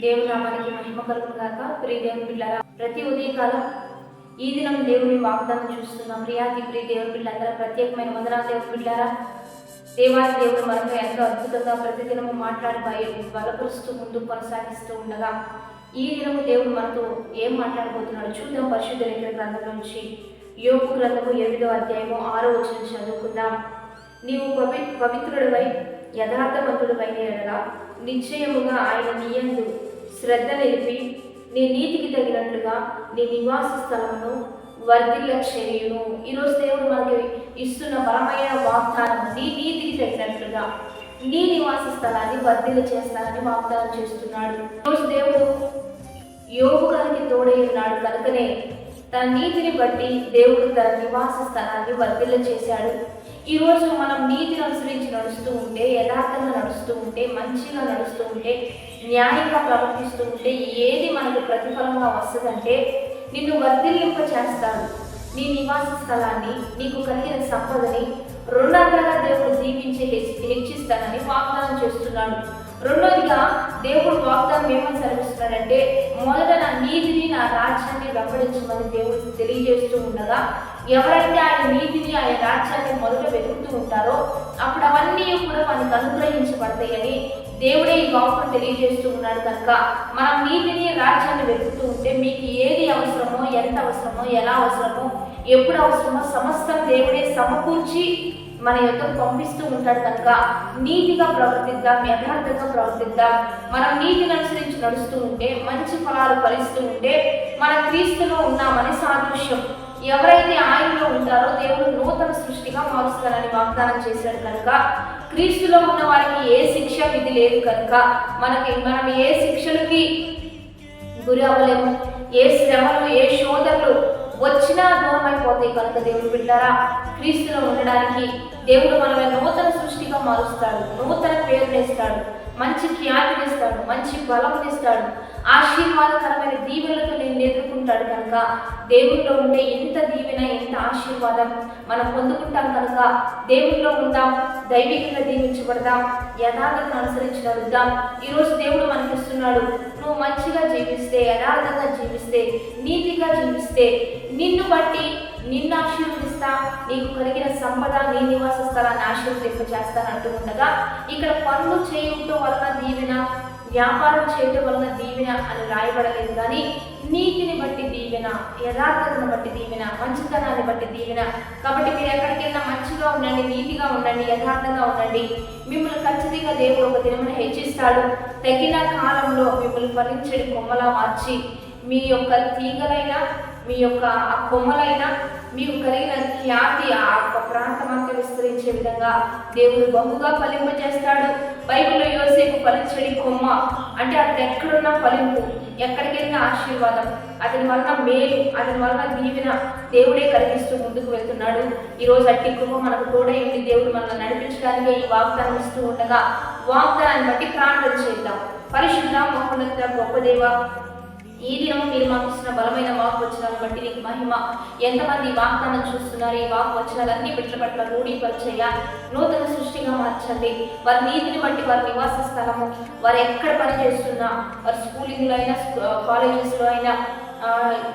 దేవుని నామానికి మహిమ కలుగును గాక. ప్రియ దేవుని బిడ్డలారా, ప్రతి ఉదయకాలం ఈ దినం దేవుని వాగ్దానం చూస్తున్నాం. ప్రియ దేవుని బిడ్డలందరూ ప్రత్యేకమైన వందనాలు. దేవుని బిడ్డలారా, దేవాది దేవుడు మనకు ఎంతో అద్భుతంగా ప్రతిదినము మాట్లాడి బలపరుస్తూ ముందుకు కొనసాగిస్తూ ఉండగా ఈ దినము దేవుడు మనతో ఏం మాట్లాడబోతున్నాడు చూద్దాం. పరిశుద్ధ లేఖన గ్రంథం నుంచి యోబు గ్రంథము 8వ అధ్యాయము 6వ వచనం చదువుకుందాం. నీవు పవిత్రుడివై యథార్థవంతుడివైన ఎడల నిశ్చయముగా ఆయన నీయందు శ్రద్ధ నిలిపి నీ నీతికి తగినట్లుగా నీ నివాస స్థలమును వర్ధిల్ల చేయును. ఈరోజు దేవుడు మనకి ఇస్తున్న బలమైన వాగ్దానం, నీ నీతికి తగినట్లుగా నీ నివాస స్థలాన్ని వర్ధిల్ల చేస్తానని వాగ్దానం చేస్తున్నాడు. ఈరోజు దేవుడు యోబు గారికి తోడై ఉన్నాడు కనుకనే తన నీతిని బట్టి దేవుడు తన నివాస స్థలాన్ని వర్ధిల్ల చేశాడు. ఈరోజు మనం నీతిని అనుసరించి నడుస్తూ ఉంటే, యథార్థంగా నడుస్తూ ఉంటే, మంచిగా నడుస్తూ ఉంటే, న్యాయంగా ప్రవర్తిస్తూ ఉంటే ఏది మనకు ప్రతిఫలంగా వస్తుందంటే నిన్ను వర్ధిల్లింప చేస్తాడు. నీ నివాస స్థలాన్ని, నీకు కలిగిన సంపదని రెండంతలుగా దేవుడు దీవించి హెచ్చిస్తానని వాగ్దానం చేస్తున్నాడు. రెండోదిగా దేవుడు వాగ్దానం ఏమని సెలవిస్తున్నాడంటే, మొదట నా నీతిని, నా రాజ్యాన్ని వెంబడించమని దేవుడు తెలియజేస్తూ ఉండగా, ఎవరైతే ఆయన నీతిని, ఆయన రాజ్యాన్ని మొదట వెతుకుతూ ఉంటారో అప్పుడు అవన్నీ కూడా మనకు అనుగ్రహించబడతాయని దేవుడే ఈ వాక్యం తెలియజేస్తూ ఉన్నాడు. కనుక మనం నీతిని, రాజ్యాన్ని వెతుకుతూ ఉంటే మీకు ఏది అవసరమో, ఎంత అవసరమో, ఎలా అవసరమో, ఎప్పుడు అవసరమో సమస్తం దేవుడే సమకూర్చి మన యొక్కకు పంపిస్తూ ఉంటాడు. కనుక నీతిగా ప్రవర్తిద్దాం, యథార్థంగా ప్రవర్తిద్దాం. మనం నీతిని అనుసరించి నడుస్తూ ఉంటే, మంచి ఫలాలు ఫలిస్తూ ఉంటే మన క్రీస్తులో ఉన్నామని సాదృశ్యం. ఎవరైతే ఆయనలో ఉంటారో దేవుడు నూతన సృష్టిగా మారుస్తానని వాగ్దానం చేశాడు. కనుక క్రీస్తులో ఉన్న వారికి ఏ శిక్ష విధి లేదు. కనుక మనం ఏ శిక్షలకి గురి అవ్వలేము. ఏ శ్రమలు, ఏ శోధనలు వచ్చినా దూరం అయిపోతాయి. కనుక దేవుడు బిడ్డారా, క్రీస్తులో ఉండడానికి దేవుడు మనమే నూతన సృష్టిగా మారుస్తాడు, నూతన పేరునిస్తాడు, మంచి ఖ్యాతినిస్తాడు, మంచి బలంనిస్తాడు, ఆశీర్వాదకరమైన దీవెనలతో నేను ఎదుర్కొంటాడు. కనుక దేవుల్లో ఉండే ఎంత దీవెన, ఎంత ఆశీర్వాదం మనం పొందుకుంటాం. కనుక దేవుల్లో ఉందాం, దైవికంగా దీవించబడదాం, యథార్థతను అనుసరించి నడుద్దాం. ఈరోజు దేవుడు మనకిస్తున్నాడు, నువ్వు మంచిగా జీవిస్తే, యథార్థంగా జీవిస్తే, నీతిగా జీవిస్తే నిన్ను బట్టి నిన్ను ఆశీర్వదిస్తా, నీకు కలిగిన సంపద, నీ నివాస స్థలాన్ని ఆశీర్వదింప చేస్తానంటూ ఉండగా ఇక్కడ పనులు చేయటం వలన దీవెన, వ్యాపారం చేయటం వలన దీవెన అని రాయబడలేదు. కానీ నీతిని బట్టి దీవెన, యథార్థతను బట్టి దీవెన, మంచితనాన్ని బట్టి దీవెన. కాబట్టి మీరు ఎక్కడికైనా మంచిగా ఉండండి, నీతిగా ఉండండి, యథార్థంగా ఉండండి. మిమ్మల్ని ఖచ్చితంగా దేవుడు ఒక దినమున హెచ్చిస్తాడు. తగిన కాలంలో మిమ్మల్ని ఫలించడి కొమ్మలా మార్చి మీ యొక్క తీగలైనా, మీ యొక్క ఆ కొమ్మలైనా, మీకు కలిగిన ఖ్యాతి ఆ ప్రాంతమంతా విస్తరించే విధంగా దేవుడు బహుగా ఫలింపజేస్తాడు. బైబిల్లో యోసేపు ఫలించడి కొమ్మ అంటే అతను ఎక్కడున్నా ఫలింపు, ఎక్కడికెళ్ళినా ఆశీర్వాదం, అతని వలన మేలు, అతని వలన దీవెన దేవుడే కలిగిస్తూ ముందుకు వెళ్తున్నాడు. ఈరోజు అట్టి కృప మనకు తోడై ఉండి దేవుడు మనల్ని నడిపించడానికి ఈ వాగ్దానం ఇస్తూ ఉండగా వాగ్దానాన్ని బట్టి ప్రార్థన చేద్దాం. పరిశుద్ధ మహోన్నత గొప్ప దేవ, ఈ దినం మీరు మాకు ఇచ్చిన బలమైన వాక్ వచనాలను బట్టి నీకు మహిమ. ఎంతమంది వాగ్దానం చూస్తున్నారు, ఈ వాక్ వచనాలన్నీ బిడ్డల పట్ల రూఢీపరిచేయ, నూతన సృష్టిగా మార్చండి. వారి నీతిని బట్టి వారి నివాస స్థలము, వారు ఎక్కడ పని చేస్తున్నా, వారి స్కూలింగ్లో అయినా, కాలేజెస్లో అయినా,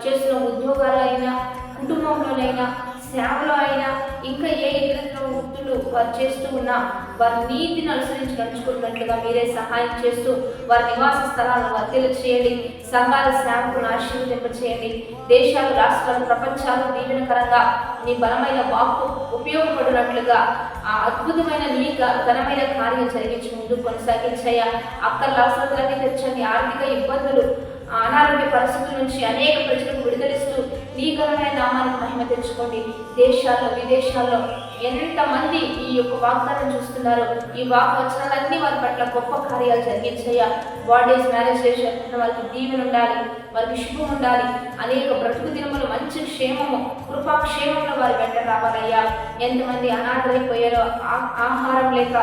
చేస్తున్న ఉద్యోగాలు అయినా, కుటుంబంలోనైనా, సేవలో అయినా, ఇంకా ఏ ఇతర వృత్తులు వారు చేస్తూ ఉన్నా వారి నీతిని అనుసరించి నడుచుకున్నట్లుగా మీరే సహాయం చేస్తూ వారి నివాస స్థలాలను వర్ధిల్ల చేయండి. సంఘాల సేవకులను ఆశీర్వదింప చేయండి. దేశాలు, రాష్ట్రాలు, ప్రపంచాలు దీవెనకరంగా నీ బలమైన వాక్కు ఉపయోగపడినట్లుగా ఆ అద్భుతమైన నీ ఘనమైన కార్యం జరిగించి ముందుకు కొనసాగించాయా. అక్కర్ల అవసరాలన్నీ తెచ్చండి. ఆర్థిక ఇబ్బందులు, అనారోగ్య పరిస్థితుల నుంచి అనేక ప్రజలకు విడుదలిస్తూ నీ ఘనమైన నామానికి మహిమ తెచ్చుకోండి. దేశాల్లో, విదేశాల్లో ఎంతమంది ఈ యొక్క వాగ్దానం చూస్తున్నారు, ఈ వచనాలన్నీ వారి పట్ల గొప్ప కార్యాలు జరిగించాయా. బాడీస్, మ్యారేజ్ చేసుకున్న వారికి దీవెన ఉండాలి, వారికి శుభం ఉండాలి. అనేక బ్రతుకు దినములు మంచి క్షేమము, కృపాక్షేమంలో వారి వెంట రావాలయ్యా. ఎంతమంది అనాథరైపోయారో, ఆహారం లేక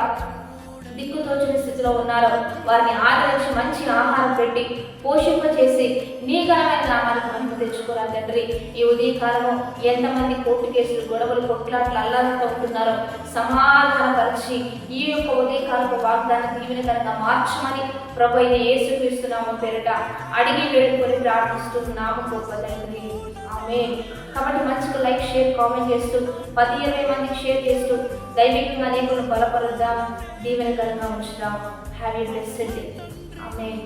దిక్కుతోచని స్థితిలో ఉన్నారో వారిని ఆదరించి మంచి ఆహారం పెట్టి పోషింప చేసి నీ ఘనమైన నామానికి మహిమ తెచ్చుకోరా తండ్రి. ఈ ఉదయకాలము ఎంతమంది కోర్టు కేసులు, గొడవలు, కొట్లాట్లు, అల్లాలతో ఉంటున్నారో సమాధానపరిచి ఈ యొక్క ఉదయకాలపు వాగ్దానం దీవెనకరంగా మార్చమని ప్రభు అయిన యేసుక్రీస్తు నామం పేరిట అడిగి వేడుకొని ప్రార్థిస్తున్నాము గొప్ప తండ్రి. ఆమేన్. కాబట్టి మంచిగా లైక్, షేర్, కామెంట్ చేస్తూ 10-20 మందికి షేర్ చేస్తూ దైవికంగా అనేకులను బలపరుద్దాం, దీవెనకరంగా ఉంచుదాం. Have a blessed day. Amen.